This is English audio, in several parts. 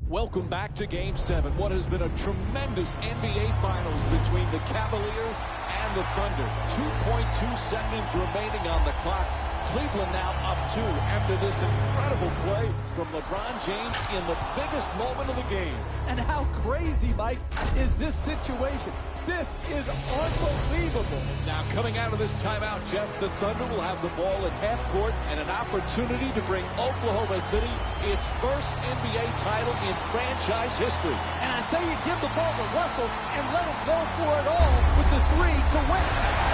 Welcome back to Game 7. What has been a tremendous NBA Finals between the Cavaliers and the Thunder. 2.2 seconds remaining on the clock. Cleveland now up 2 after this incredible play from LeBron James in the biggest moment of the game. And how crazy, Mike, is this situation? This is unbelievable. Now coming out of this timeout, Jeff, the Thunder will have the ball at half court and an opportunity to bring Oklahoma City its first NBA title in franchise history. And I say you give the ball to Russell and let him go for it all with the 3 to win it.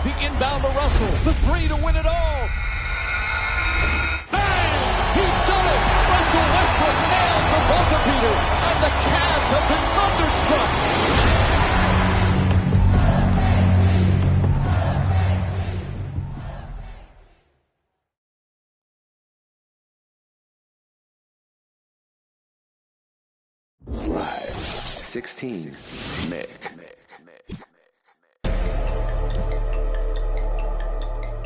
The inbound to Russell, the 3 to win it all. Bang! He's done it! Russell Westbrook nails the buzzer beater, and the Cavs have been thunderstruck. Live 16 Mick.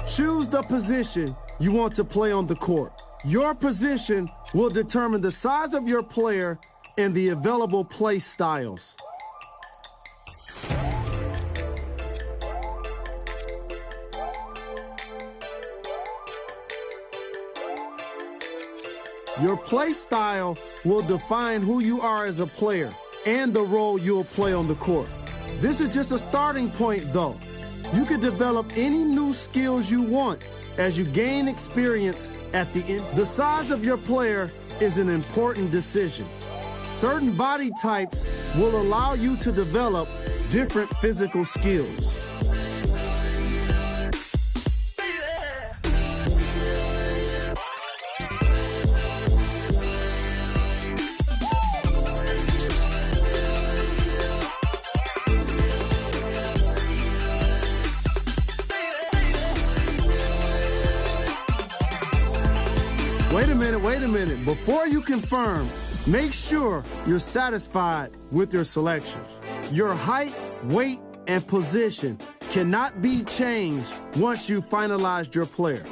Choose the position you want to play on the court. Your position will determine the size of your player and the available play styles. Your play style will define who you are as a player and the role you'll play on the court. This is just a starting point, though. You can develop any new skills you want as you gain experience at the end. The size of your player is an important decision. Certain body types will allow you to develop different physical skills. Wait a minute. Before you confirm, make sure you're satisfied with your selections. Your height, weight, and position cannot be changed once you finalized your player.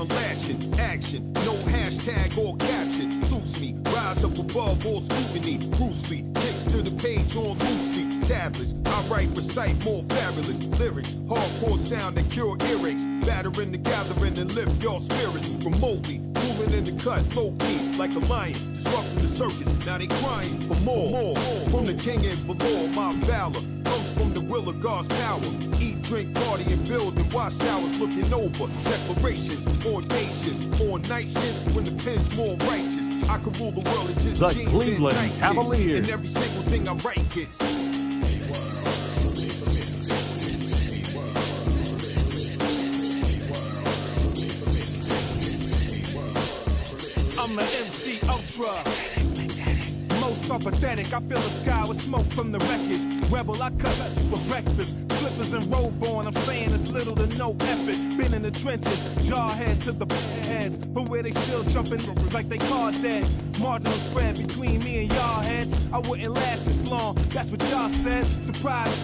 everlasting. Action, no hashtag or caption. Suits me, rise up above all scrutiny. Bruce Lee, kicks to the page on loosely. Tablets, I write, recite more fabulous lyrics. Hardcore sound that cure earaches. Battering the gathering and lift your spirits remotely. Moving in the cut, low key, like a lion. Disrupting the circus, now they crying for more. From the king and valor, my valor comes from the will of God's power. Eat, drink, party, and build in watchtowers looking over. Declarations, audacious. On night shifts when the pen's more righteous. I can rule the world in just The jeans Cleveland and Cavaliers. and every single thing I write gets. I'm the MC Ultra. Most are pathetic. I fill the sky with smoke from the wreckage. Rebel, I cut for breakfast. Slippers and robe on. I'm saying it's little to no effort. Been in the trenches. Jarhead to the heads. But where they still jumping like they card dead. Marginal spread between me and y'all heads. I wouldn't last this long. That's what y'all said. Surprise.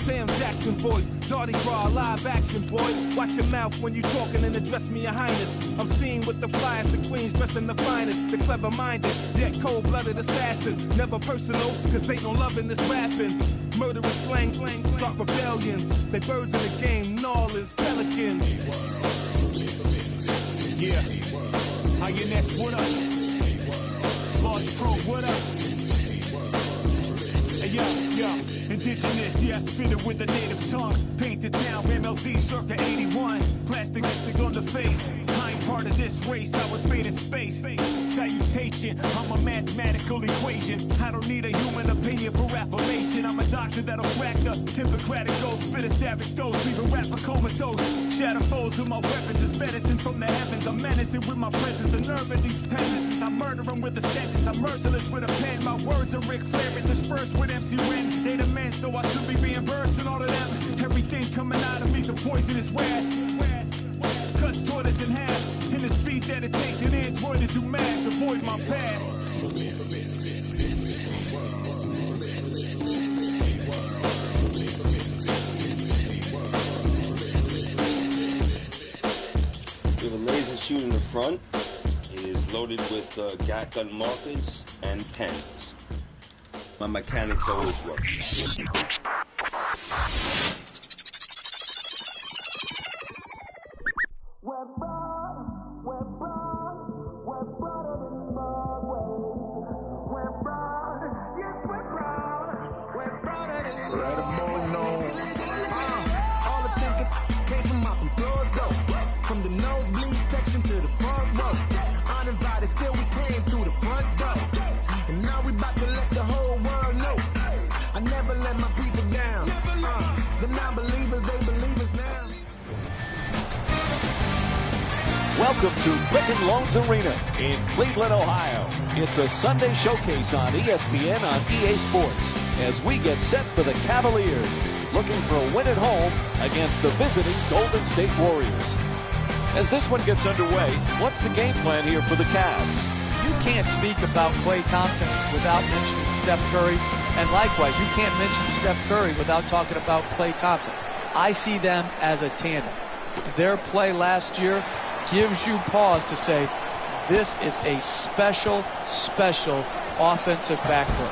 Sam Jackson voice. Darty Raw, live action, boy. Watch your mouth when you talking and address me, your highness. I'm seen with the flyers, the queens dressed in the finest. The clever-minded, yet cold-blooded assassin. Never personal, cause ain't no love in this rapping. Murderous slang, start rebellions. They birds in the game, gnawlers, pelicans. Yeah, INS, what up? Lost Pro, what up? Hey, yo, indigenous, yeah, I spit it with a native tongue. Paint the town, MLZ, circa 81. Plastic on the face. I ain't part of this race, I was made in space. Salutation, I'm a mathematical equation. I don't need a human opinion for affirmation. I'm a doctor that'll crack the Hippocratic oath. Spit a savage dose, leave a rapper comatose. Shatter foes with my weapons, it's medicine from the heavens. I'm menacing with my presence, the nerve of these peasants. I murder them with a sentence, I'm merciless with a pen. My words are Ric Flair, interspersed with MC Ren. They the men, so I should be reimbursing all of them. Everything coming out of me's a poisonous rat. Cuts toilets in half. In the speed that it takes an android to do math. Avoid my path. We have a laser shoot in the front. It is loaded with gat gun markers and pens. My mechanics always work. All the thinking came from mopping floors, though. From the nosebleed section to the front row. Uninvited, still we came through the front door. And now we about to let the whole world know. I never let my people down. The non-believers, they believe us now. Welcome to Quicken Loans Arena in Cleveland, Ohio. It's a Sunday showcase on ESPN on EA Sports as we get set for the Cavaliers, looking for a win at home against the visiting Golden State Warriors. As this one gets underway, what's the game plan here for the Cavs? You can't speak about Klay Thompson without mentioning Steph Curry, and likewise, you can't mention Steph Curry without talking about Klay Thompson. I see them as a tandem. Their play last year gives you pause to say, this is a special offensive backcourt.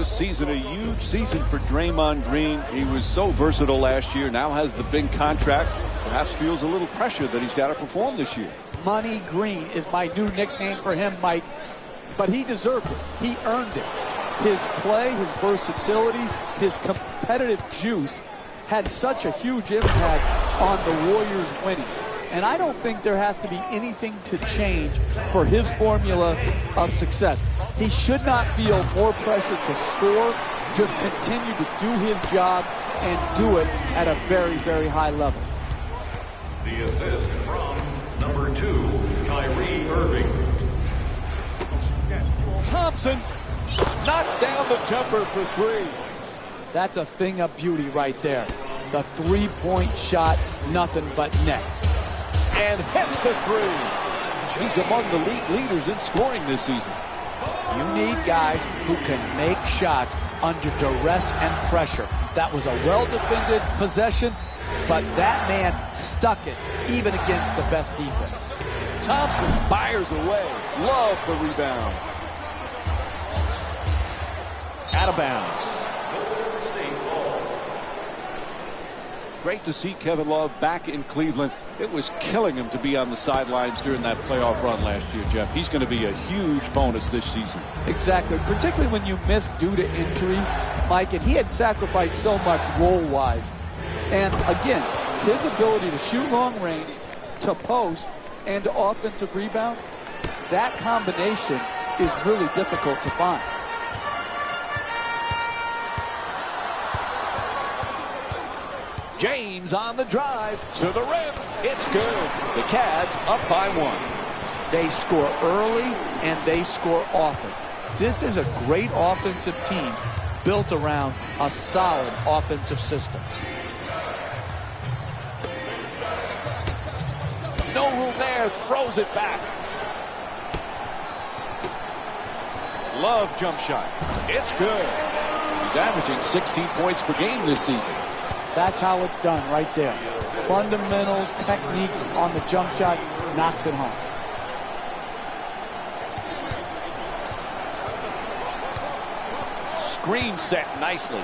This season, a huge season for Draymond Green. He was so versatile last year, now has the big contract. Perhaps feels a little pressure that he's got to perform this year. Money Green is my new nickname for him, Mike. But he deserved it. He earned it. His play, his versatility, his competitive juice had such a huge impact on the Warriors winning. And I don't think there has to be anything to change for his formula of success. He should not feel more pressure to score, just continue to do his job and do it at a very, very high level. The assist from number 2, Kyrie Irving. Thompson knocks down the jumper for 3. That's a thing of beauty right there. The three-point shot, nothing but net. And hits the 3. He's among the league leaders in scoring this season. You need guys who can make shots under duress and pressure. That was a well-defended possession, but that man stuck it even against the best defense. Thompson fires away. Love the rebound. Out of bounds. Great to see Kevin Love back in Cleveland. It was killing him to be on the sidelines during that playoff run last year, Jeff. He's going to be a huge bonus this season. Exactly, particularly when you miss due to injury, Mike, and he had sacrificed so much role-wise. And again, his ability to shoot long range, to post, and to offensive rebound, that combination is really difficult to find. James on the drive to the rim. It's good. The Cavs up by 1. They score early and they score often. This is a great offensive team built around a solid offensive system. No room there. Throws it back. Love jump shot. It's good. He's averaging 16 points per game this season. That's how it's done right there. Fundamental techniques on the jump shot, knocks it home. Screen set nicely.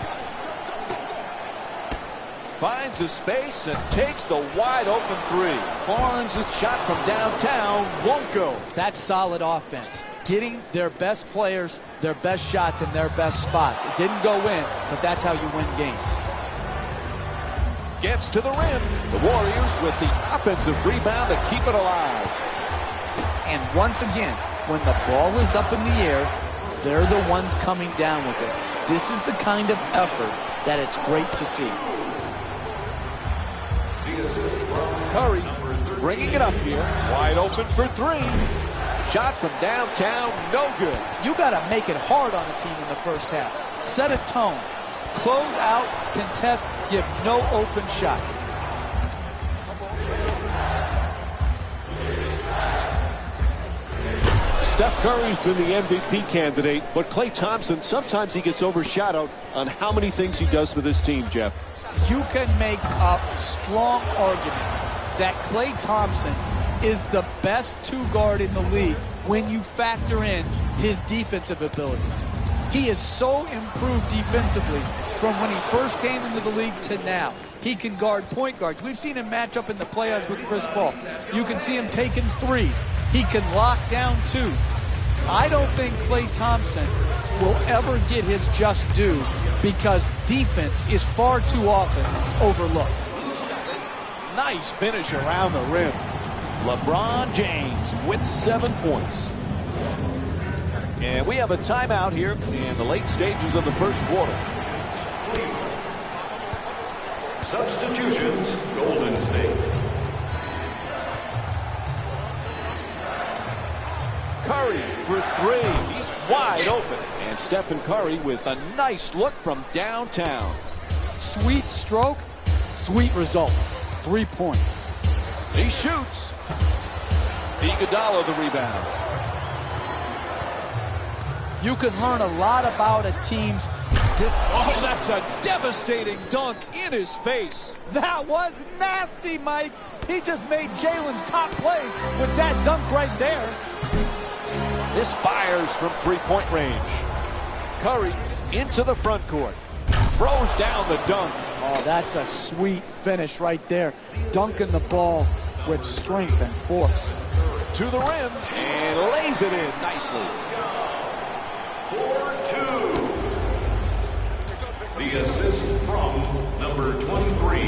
Finds a space and takes the wide open 3. Barnes' shot from downtown won't go. That's solid offense. Getting their best players, their best shots in their best spots. It didn't go in, but that's how you win games. Gets to the rim. The Warriors with the offensive rebound to keep it alive. And once again, when the ball is up in the air, they're the ones coming down with it. This is the kind of effort that it's great to see. The assist from Curry bringing it up here. Wide open for 3. Shot from downtown, no good. You got to make it hard on a team in the first half. Set a tone. Close out, contest, give no open shots. Steph Curry's been the MVP candidate, but Klay Thompson, sometimes he gets overshadowed on how many things he does for this team, Jeff. You can make a strong argument that Klay Thompson is the best two-guard in the league when you factor in his defensive ability. He is so improved defensively from when he first came into the league to now. He can guard point guards. We've seen him match up in the playoffs with Chris Paul. You can see him taking threes. He can lock down twos. I don't think Klay Thompson will ever get his just due because defense is far too often overlooked. Nice finish around the rim. LeBron James with 7 points. And we have a timeout here in the late stages of the first quarter. Substitutions, Golden State. Curry for 3. He's wide open. And Stephen Curry with a nice look from downtown. Sweet stroke, sweet result. 3 points. He shoots. Iguodala the rebound. You can learn a lot about a team's... Oh, that's a devastating dunk in his face. That was nasty, Mike. He just made Jalen's top plays with that dunk right there. This fires from 3-point range. Curry into the front court. Throws down the dunk. Oh, that's a sweet finish right there. Dunking the ball with strength and force. To the rim and lays it in nicely. 4-2. The assist from number 23,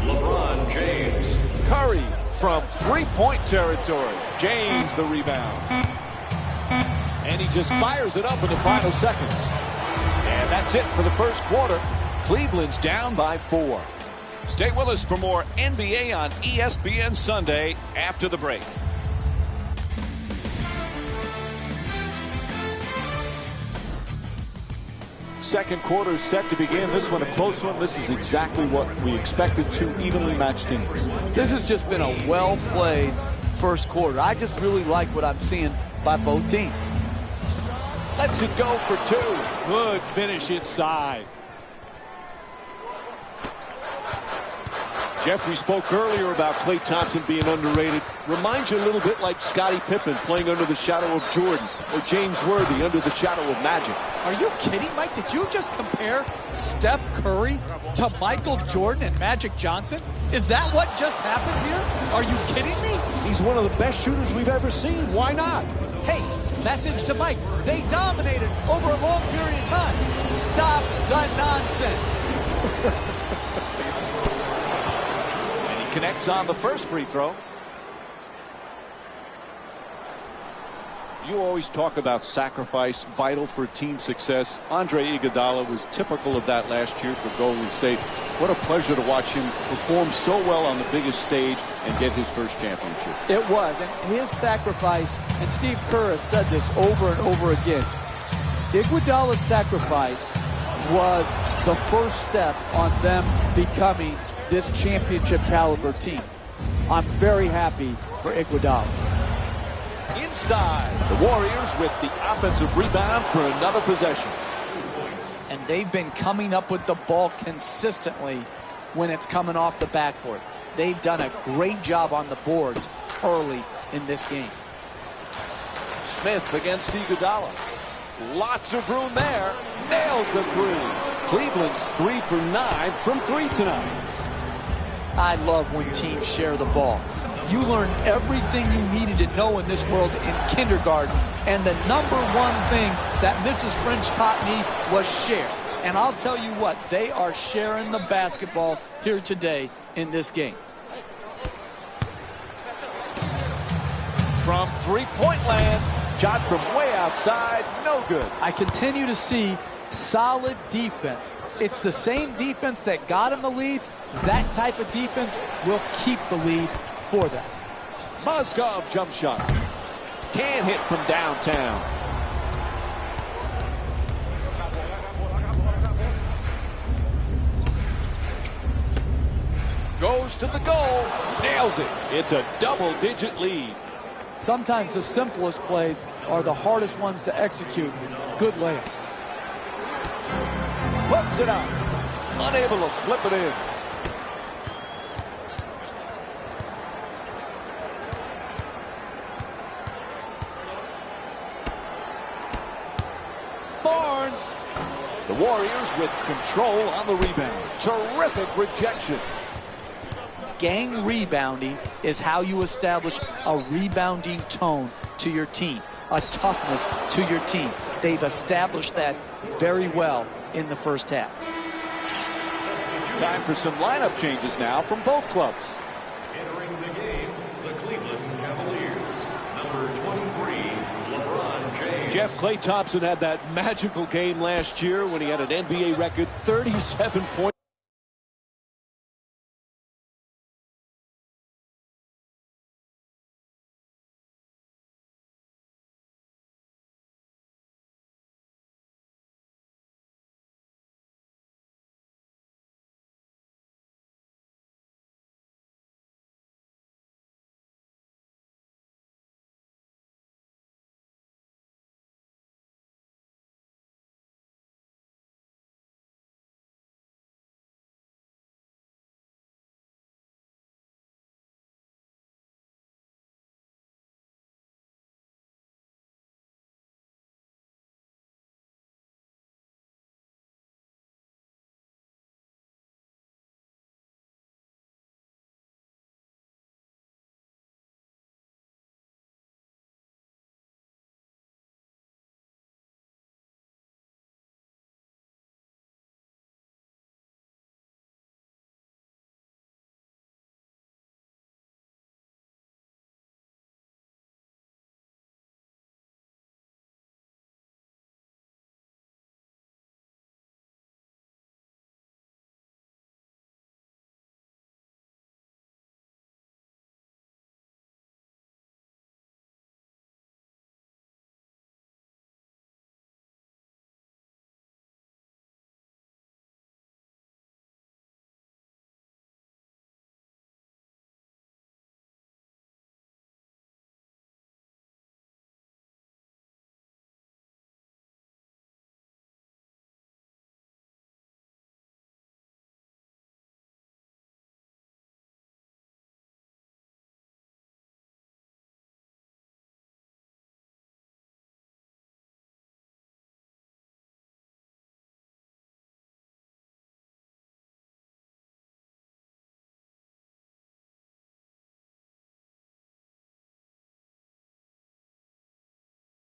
LeBron James. Curry from three-point territory. James the rebound. And he just fires it up in the final seconds. And that's it for the first quarter. Cleveland's down by 4. Stay with us for more NBA on ESPN Sunday after the break. Second quarter is set to begin. This one a close one. This is exactly what we expected, two evenly matched teams. This has just been a well-played first quarter. I just really like what I'm seeing by both teams. Lets it go for two. Good finish inside. Jeffrey spoke earlier about Klay Thompson being underrated. Reminds you a little bit like Scottie Pippen playing under the shadow of Jordan, or James Worthy under the shadow of Magic. Are you kidding, Mike? Did you just compare Steph Curry to Michael Jordan and Magic Johnson? Is that what just happened here? Are you kidding me? He's one of the best shooters we've ever seen. Why not? Hey, message to Mike. They dominated over a long period of time. Stop the nonsense. Connects on the first free throw. You always talk about sacrifice, vital for team success. Andre Iguodala was typical of that last year for Golden State. What a pleasure to watch him perform so well on the biggest stage and get his first championship. It was, and his sacrifice, and Steve Kerr has said this over and over again, Iguodala's sacrifice was the first step on them becoming this championship caliber team. I'm very happy for Iguodala. Inside, the Warriors with the offensive rebound for another possession. And they've been coming up with the ball consistently when it's coming off the backboard. They've done a great job on the boards early in this game. Smith against Iguodala. Lots of room there. Nails the three. Cleveland's 3 for 9 from 3 tonight. I love when teams share the ball. You learn everything you needed to know in this world in kindergarten, and the number one thing that Mrs. French taught me was share. And I'll tell you what, they are sharing the basketball here today in this game. From three-point land, shot from way outside, no good. I continue to see solid defense. It's the same defense that got him the lead. That type of defense will keep the lead for them. Mozgov jump shot. Can't hit from downtown. Goes to the goal. Nails it. It's a double-digit lead. Sometimes the simplest plays are the hardest ones to execute. Good layup. Puts it up. Unable to flip it in. Barnes. The Warriors with control on the rebound. Terrific rejection. Gang rebounding is how you establish a rebounding tone to your team, a toughness to your team. They've established that very well in the first half. Time for some lineup changes now from both clubs. Entering the game, the Cleveland Cavaliers, number 23, LeBron James. Jeff, Klay Thompson had that magical game last year when he had an NBA record 37 points.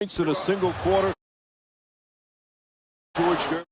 In a single quarter. George Gervin.